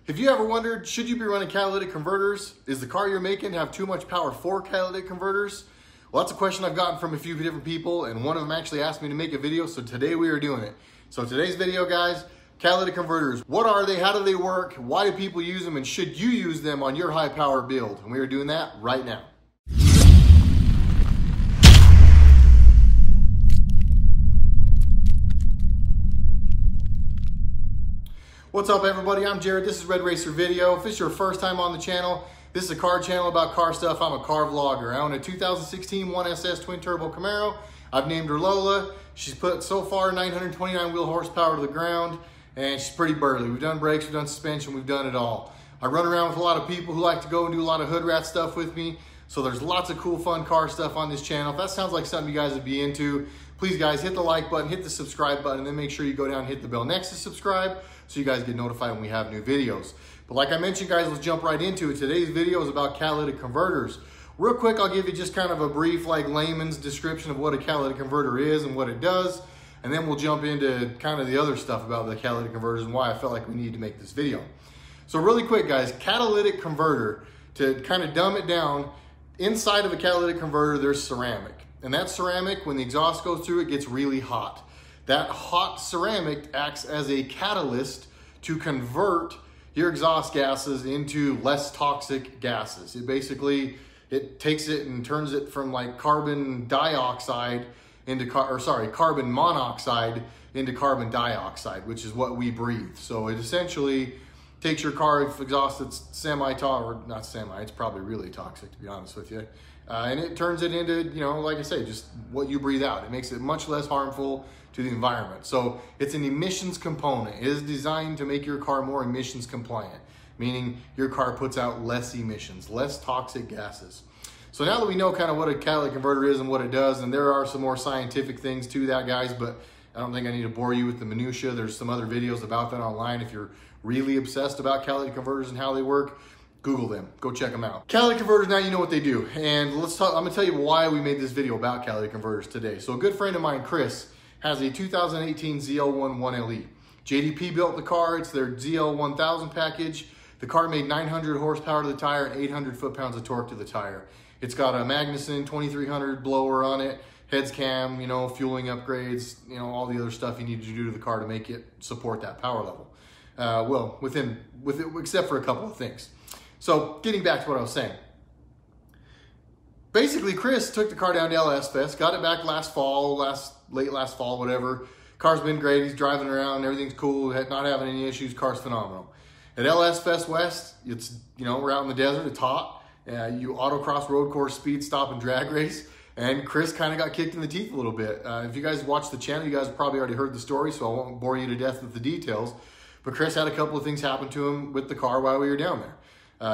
Have you ever wondered, should you be running catalytic converters? Is the car you're making have too much power for catalytic converters? Well, that's a question I've gotten from a few different people, and one of them actually asked me to make a video, so today we are doing it. So today's video, guys, catalytic converters. What are they? How do they work? Why do people use them? And should you use them on your high power build? And we are doing that right now. What's up, everybody? I'm Jared. This is RedRacer Video. If this is your first time on the channel, this is a car channel about car stuff. I'm a car vlogger. I own a 2016 1SS twin turbo Camaro. I've named her Lola. She's put so far 929 wheel horsepower to the ground, and she's pretty burly. We've done brakes, we've done suspension, we've done it all. I run around with a lot of people who like to go and do a lot of hood rat stuff with me. So there's lots of cool, fun car stuff on this channel. If that sounds like something you guys would be into, please guys, hit the like button, hit the subscribe button, and then make sure you go down and hit the bell next to subscribe so you guys get notified when we have new videos. But like I mentioned, guys, let's jump right into it. Today's video is about catalytic converters. Real quick, I'll give you just kind of a brief, like, layman's description of what a catalytic converter is and what it does, and then we'll jump into kind of the other stuff about the catalytic converters and why I felt like we needed to make this video. So really quick, guys, catalytic converter, to kind of dumb it down, inside of a catalytic converter, there's ceramic. And that ceramic, when the exhaust goes through, it gets really hot. That hot ceramic acts as a catalyst to convert your exhaust gases into less toxic gases. It takes it and turns it from like carbon dioxide into, carbon monoxide into carbon dioxide, which is what we breathe. So it essentially takes your car exhaust that's it's probably really toxic, to be honest with you. And it turns it into, like I say, just what you breathe out. It makes it much less harmful to the environment. So it's an emissions component. It is designed to make your car more emissions compliant, meaning your car puts out less emissions, less toxic gases. So now that we know kind of what a catalytic converter is and what it does, and there are some more scientific things to that, guys, but I don't think I need to bore you with the minutia. There's some other videos about that online. If you're really obsessed about catalytic converters and how they work, Google them, go check them out. Catalytic converters, now you know what they do. And I'm gonna tell you why we made this video about catalytic converters today. So a good friend of mine, Chris, has a 2018 ZL1 1LE. JDP built the car, it's their ZL1000 package. The car made 900 horsepower to the tire and 800 foot-pounds of torque to the tire. It's got a Magnuson 2300 blower on it, heads cam, fueling upgrades, all the other stuff you need to do to the car to make it support that power level. Well, except for a couple of things. So getting back to what I was saying. Basically, Chris took the car down to LS Fest, got it back late last fall, whatever. Car's been great, he's driving around, everything's cool, not having any issues, car's phenomenal. At LS Fest West, it's, we're out in the desert, it's hot. You autocross road course speed stop and drag race, and Chris kind of got kicked in the teeth a little bit. If you guys watch the channel, you guys have probably already heard the story, so I won't bore you to death with the details. But Chris had a couple of things happen to him with the car while we were down there.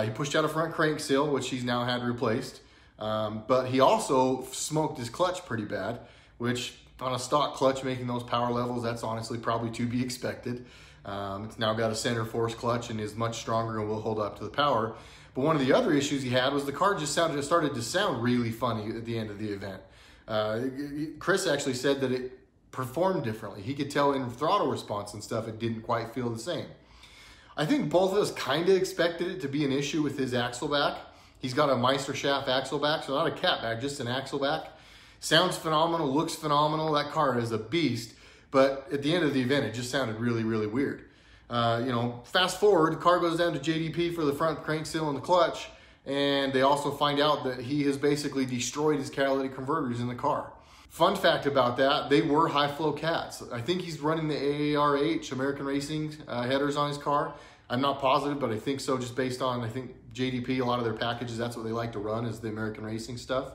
He pushed out a front crank seal, which he's now had replaced. But he also smoked his clutch pretty bad, which on a stock clutch making those power levels, that's honestly probably to be expected. It's now got a center force clutch and is much stronger and will hold up to the power. But one of the other issues he had was the car just started to sound really funny at the end of the event. Chris actually said that it performed differently. He could tell in throttle response and stuff, it didn't quite feel the same. I think both of us kind of expected it to be an issue with his axle back. He's got a Meister shaft axle back, so not a cat back, just an axle back. Sounds phenomenal, looks phenomenal. That car is a beast, but at the end of the event, it just sounded really, really weird. Fast forward, the car goes down to JDP for the front crank seal and the clutch, and they also find out that he has basically destroyed his catalytic converters in the car. Fun fact about that, they were high flow cats. I think he's running the AARH, American Racing headers on his car. I'm not positive, but I think so, just based on, I think JDP, a lot of their packages, that's what they like to run, is the American Racing stuff.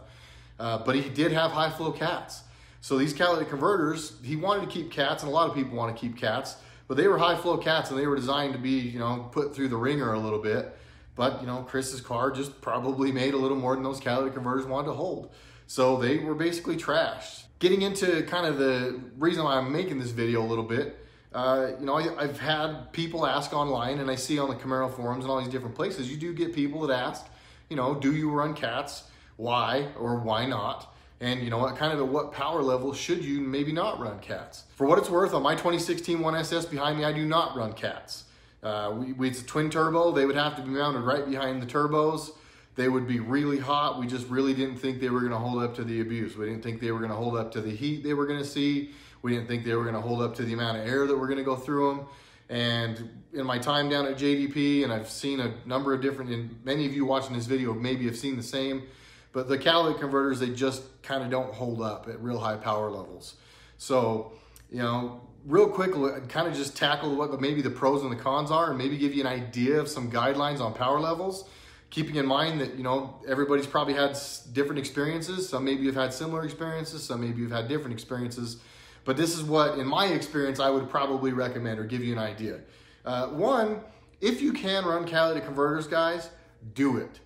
But he did have high flow cats. So these catalytic converters, he wanted to keep cats, and a lot of people want to keep cats, but they were high flow cats and they were designed to be, put through the ringer a little bit. But, Chris's car just probably made a little more than those catalytic converters wanted to hold. So they were basically trashed. Getting into kind of the reason why I'm making this video a little bit, I've had people ask online, and I see on the Camaro forums and all these different places, you do get people that ask, do you run cats? Why or why not? And at what power level should you maybe not run cats? For what it's worth, on my 2016 1SS behind me, I do not run cats. It's a twin turbo. They would have to be mounted right behind the turbos. They would be really hot. We just really didn't think they were going to hold up to the abuse. We didn't think they were going to hold up to the heat they were going to see. We didn't think they were going to hold up to the amount of air that we're going to go through them. And in my time down at JDP, and I've seen a number of different, and many of you watching this video maybe have seen the same, but the catalytic converters, they just kind of don't hold up at real high power levels. So, you know, real quick, kind of just tackle what maybe the pros and the cons are, and maybe give you an idea of some guidelines on power levels, keeping in mind that, you know, everybody's probably had different experiences. Some maybe have had similar experiences, some maybe have had different experiences. But this is what, in my experience, I would probably recommend or give you an idea. One, if you can run catalytic converters, guys, do it.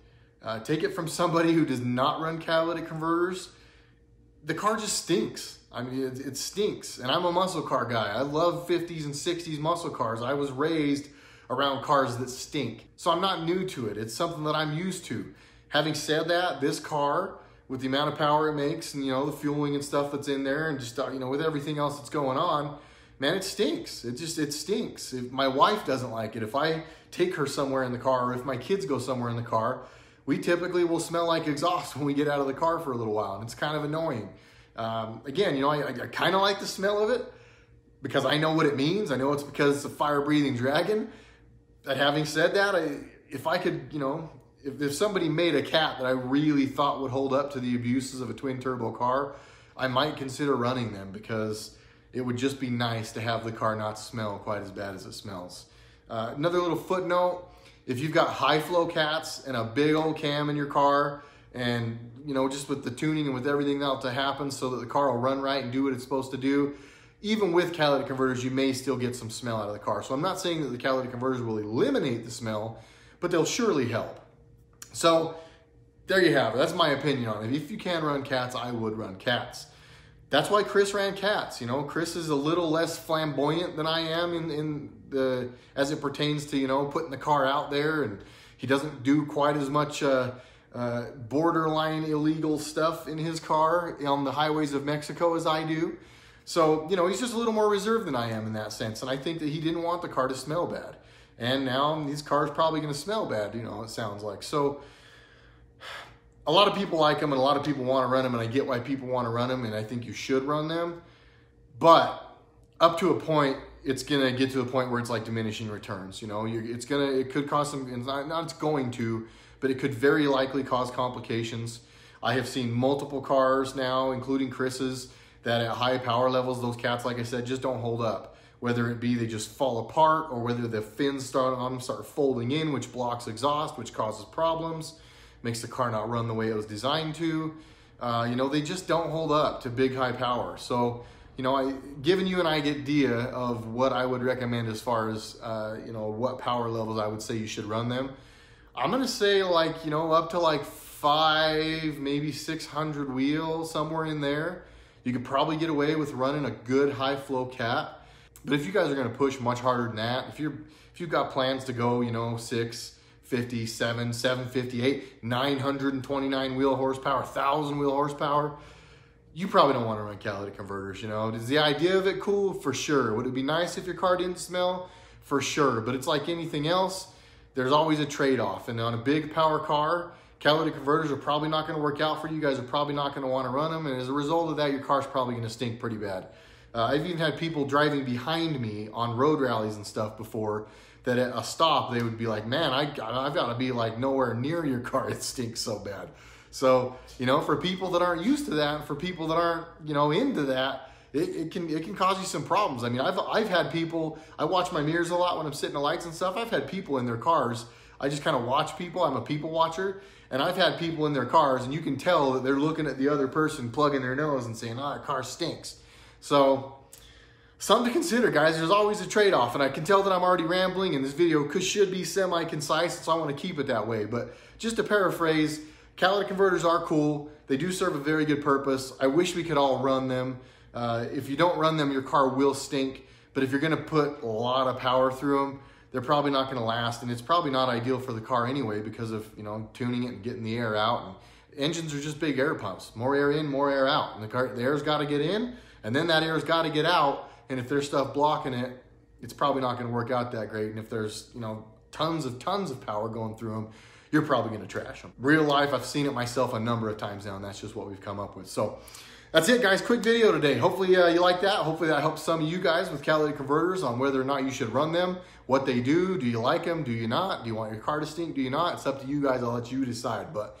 Take it from somebody who does not run catalytic converters. The car just stinks. I mean, it stinks. And I'm a muscle car guy. I love 50s and 60s muscle cars. I was raised around cars that stink. So I'm not new to it. It's something that I'm used to. Having said that, this car, with the amount of power it makes and, you know, the fueling and stuff that's in there and just, you know, with everything else that's going on, man, it stinks. It stinks. If my wife doesn't like it, if I take her somewhere in the car or if my kids go somewhere in the car, we typically will smell like exhaust when we get out of the car for a little while, and it's kind of annoying. Again, you know, I kind of like the smell of it because I know what it means. I know it's because it's a fire-breathing dragon. But having said that, if I could, you know, if somebody made a cat that I really thought would hold up to the abuses of a twin turbo car, I might consider running them because it would just be nice to have the car not smell quite as bad as it smells. Another little footnote, if you've got high flow cats and a big old cam in your car and, you know, just with the tuning and with everything else to happen so that the car will run right and do what it's supposed to do, even with catalytic converters, you may still get some smell out of the car. So I'm not saying that the catalytic converters will eliminate the smell, but they'll surely help. So there you have it. That's my opinion on it. If you can run cats, I would run cats. That's why Chris ran cats. You know, Chris is a little less flamboyant than I am as it pertains to, you know, putting the car out there, and he doesn't do quite as much borderline illegal stuff in his car on the highways of Mexico as I do. So, you know, he's just a little more reserved than I am in that sense. And I think that he didn't want the car to smell bad. And now these cars probably going to smell bad, you know, it sounds like. So a lot of people like them and a lot of people want to run them, and I get why people want to run them, and I think you should run them. But up to a point, it's going to get to a point where it's like diminishing returns. You know, it could cause some, it's going to, but it could very likely cause complications. I have seen multiple cars now, including Chris's, that at high power levels, those cats, like I said, just don't hold up. Whether it be they just fall apart or whether the fins on them start folding in, which blocks exhaust, which causes problems, makes the car not run the way it was designed to. You know, they just don't hold up to big high power. So, you know, giving you an idea of what I would recommend as far as, you know, what power levels I would say you should run them. I'm going to say like, you know, up to like 5, maybe 600 wheels, somewhere in there. You could probably get away with running a good high flow cat. But if you guys are going to push much harder than that, if you've got plans to go, you know, 650, 758, 929 wheel horsepower, 1,000 wheel horsepower, you probably don't want to run catalytic converters. You know, is the idea of it cool? For sure. Would it be nice if your car didn't smell? For sure. But it's like anything else. There's always a trade-off. And on a big power car, catalytic converters are probably not going to work out for you. You guys are probably not going to want to run them. And as a result of that, your car's probably going to stink pretty bad. I've even had people driving behind me on road rallies and stuff before that at a stop, they would be like, man, I've got to be like nowhere near your car. It stinks so bad. So, you know, for people that aren't used to that, and for people that aren't, you know, into that, it can cause you some problems. I mean, I've had people, I watch my mirrors a lot when I'm sitting at lights and stuff. I've had people in their cars. I just kind of watch people. I'm a people watcher. And I've had people in their cars, and you can tell that they're looking at the other person, plugging their nose and saying, that car stinks. So something to consider, guys. There's always a trade-off, and I can tell that I'm already rambling, and this video should be semi-concise, so I want to keep it that way. But just to paraphrase, catalytic converters are cool. They do serve a very good purpose. I wish we could all run them. If you don't run them, your car will stink. But if you're going to put a lot of power through them, they're probably not going to last, and it's probably not ideal for the car anyway because of, you know, tuning it and getting the air out. And engines are just big air pumps. More air in, more air out. And the air's got to get in, and then that air's got to get out. And if there's stuff blocking it, it's probably not going to work out that great. And if there's, you know, tons of power going through them, you're probably going to trash them. Real life, I've seen it myself a number of times now, and that's just what we've come up with. So that's it, guys. Quick video today. Hopefully you like that. Hopefully that helps some of you guys with catalytic converters on whether or not you should run them, what they do. Do you like them? Do you not? Do you want your car to stink? Do you not? It's up to you guys. I'll let you decide. But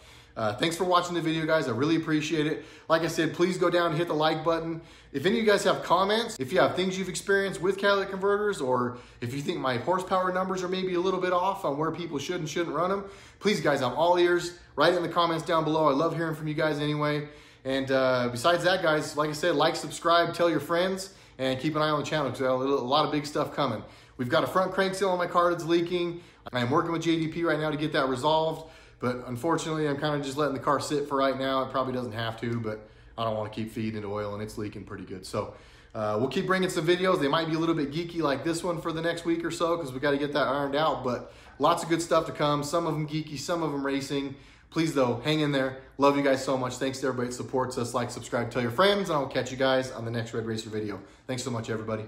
thanks for watching the video, guys. I really appreciate it. Like I said, please go down and hit the like button. If any of you guys have comments, if you have things you've experienced with catalytic converters, or if you think my horsepower numbers are maybe a little bit off on where people should and shouldn't run them, please, guys, I'm all ears. Write it in the comments down below. I love hearing from you guys anyway. And besides that, guys, like I said, like, subscribe, tell your friends, and keep an eye on the channel because we have a lot of big stuff coming. We've got a front crank seal on my car that's leaking. I am working with JDP right now to get that resolved. But unfortunately, I'm kind of just letting the car sit for right now. It probably doesn't have to, but I don't want to keep feeding it oil, and it's leaking pretty good. So we'll keep bringing some videos. They might be a little bit geeky like this one for the next week or so because we got to get that ironed out. But lots of good stuff to come. Some of them geeky, some of them racing. Please, though, hang in there. Love you guys so much. Thanks to everybody that supports us. Like, subscribe, tell your friends, and I'll catch you guys on the next RedRacer video. Thanks so much, everybody.